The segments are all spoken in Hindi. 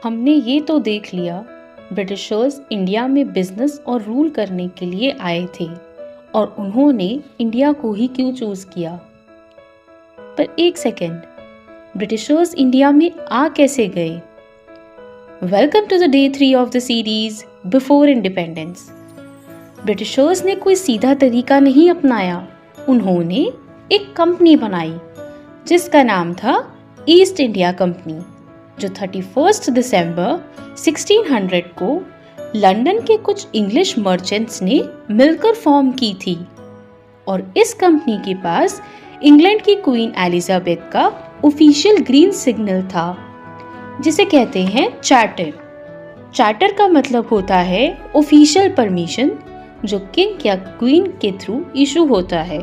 हमने ये तो देख लिया, ब्रिटिशर्स इंडिया में बिजनेस और रूल करने के लिए आए थे और उन्होंने इंडिया को ही क्यों चूज किया। पर एक सेकेंड, ब्रिटिशर्स इंडिया में आ कैसे गए? Welcome to the day 3 of the series before independence. Britishers ने कोई सीधा तरीका नहीं अपनाया, उन्होंने एक कंपनी बनाई जिसका नाम था ईस्ट इंडिया कंपनी, जो 31 दिसंबर 1600 को लंदन के कुछ इंग्लिश मर्चेंट्स ने मिलकर फॉर्म की थी। और इस कंपनी के पास इंग्लैंड की क्वीन एलिजाबेथ का ऑफिशियल ग्रीन सिग्नल था, जिसे कहते हैं चार्टर। चार्टर का मतलब होता है ऑफिशियल परमिशन, जो किंग या क्वीन के थ्रू इशू होता है।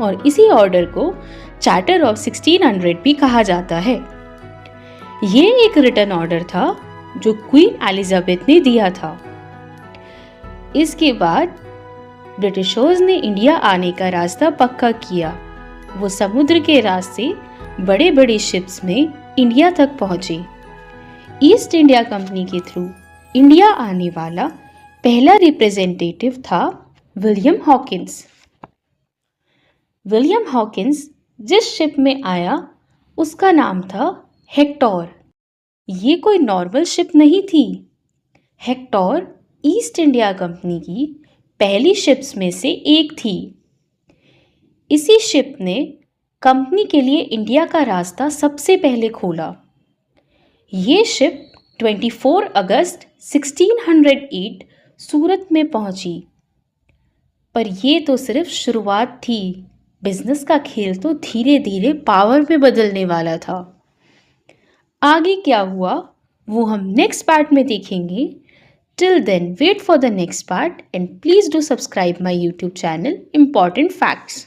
और इसी ऑर्डर को चार्टर ऑफ 1600 भी कहा जाता है। ये एक रिटन ऑर्डर था जो क्वीन एलिजाबेथ ने दिया था। इसके बाद ब्रिटिशर्स ने इंडिया आने का रास्ता पक्का किया। वो समुद्र के रास्ते बड़े बड़े शिप्स में इंडिया तक पहुंचे। ईस्ट इंडिया कंपनी के थ्रू इंडिया आने वाला पहला रिप्रेजेंटेटिव था विलियम हॉकिंस। विलियम हॉकिंस जिस शिप में आया उसका नाम था हेक्टोर। ये कोई नॉर्मल शिप नहीं थी। हेक्टोर ईस्ट इंडिया कंपनी की पहली शिप्स में से एक थी। इसी शिप ने कंपनी के लिए इंडिया का रास्ता सबसे पहले खोला। ये शिप 24 अगस्त 1608 सूरत में पहुंची। पर ये तो सिर्फ शुरुआत थी। बिजनेस का खेल तो धीरे धीरे पावर में बदलने वाला था। आगे क्या हुआ वो हम नेक्स्ट पार्ट में देखेंगे। Till then wait for the next part and please do subscribe my YouTube channel important facts.